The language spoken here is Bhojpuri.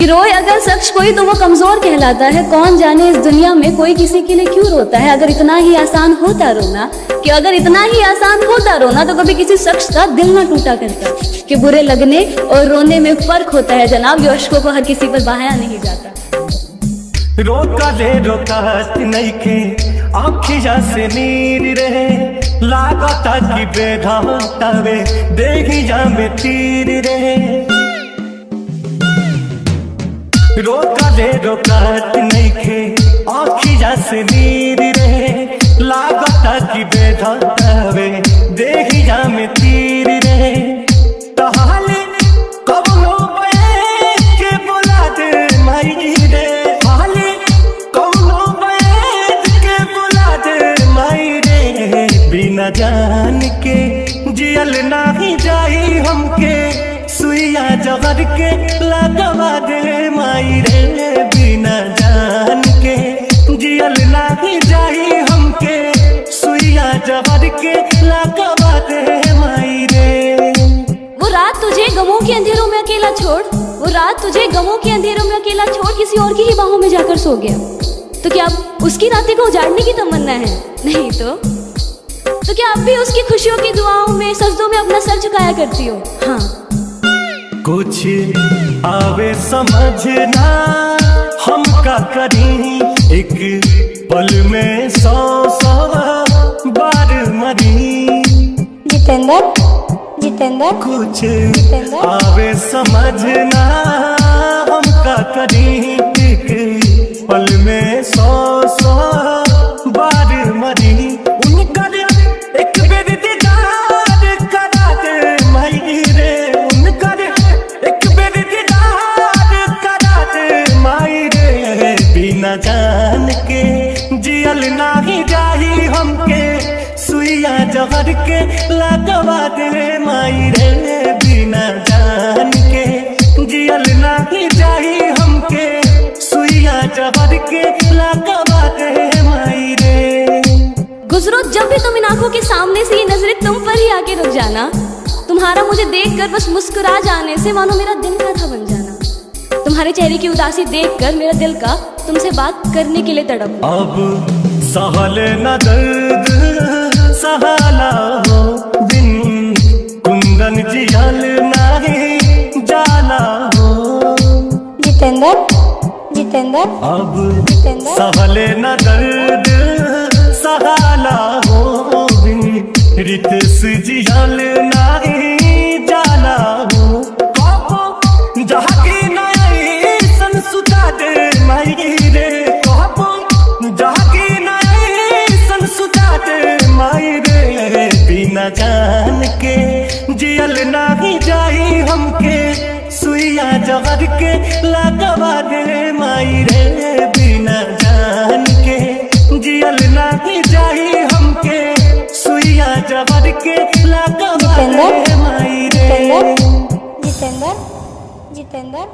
रोए अगर शख्स कोई तो वो कमजोर कहलाता है। कौन जाने इस दुनिया में कोई किसी के लिए क्यों रोता है। अगर इतना ही आसान होता रोना तो कभी किसी शख्स का दिल ना टूटा करता। कि बुरे लगने और रोने में फर्क होता है जनाब, ये अश्कों को हर किसी पर बहाया नहीं जाता। रोका ले रोकात नइखे आँखिया से नीर रहे, लागता कि बेघातावे देहिया में तीर रहे। रोका ले रोकात नइखे आँखिया से नीर रहे, लागता कि बेघातावे देहिया में तीर रहे। तहाले कबनो बैठ के बुला दे माई रे, बिना जान के जियल नाही जाई हमके, सुइया जहर के लगवा दे माई रे। बिना जान के जियल नाही जाई हमके, सुइया जहर के लगवा दे माई रे। वो रात तुझे गमों के अंधेरों में अकेला छोड़ किसी और की ही बाहों में जाकर सो गया। तो क्या अब उसकी रातें को उजाड़ने की तमन्ना है? नहीं तो क्या आप भी उसकी खुशियों की दुआओं में सजदों में अपना सर झुकाया करती हो? हाँ। कुछ आवे समझना हम का करी, एक पल में 100 बार मरी। जितेंद्र कुछ आवे समझना हम का करी, एक पल में 100 बार मरी। उनका एक बेर दीदार करा दे माई रे, उनका एक बेर दीदार करा दे माई रे। बिना जान के जियल नाही जाही हमके, सुइया जहर के लगवा दे माई रे। बिना जान के जियल नाही जाही हमके, सुइया जहर के लगवा दे माई रे। गुजरो जब भी तुम इन आंखों के सामने से, ये नजरें तुम पर ही आके रुक जाना। तुम्हारा मुझे देखकर बस मुस्कुरा जाने से मानो मेरा दिल का था बन जाना। तुम्हारे चेहरे की उदासी देखकर मेरा दिल का तुमसे बात करने के लिए तड़प। अब सहले न दर्द सहाला हो, बिन कुंदन जियल नहीं जाला हो। जितेंद्र अब सहले न दर्द सहाला हो, बिन रितेश जियल नहीं जाला हो। कहबो जहाँ की नई सन सुता दे माई रे, कहबो जहाँ की नई सन सुता दे माई रे। बिना जान के जियल नहीं जाई हमके, सुइया जहर के लगवा दे माई रे। बिना जान के जियल नहीं जाई हमके, सुइया जहर के लगवा दे माई रे। जितेंद्र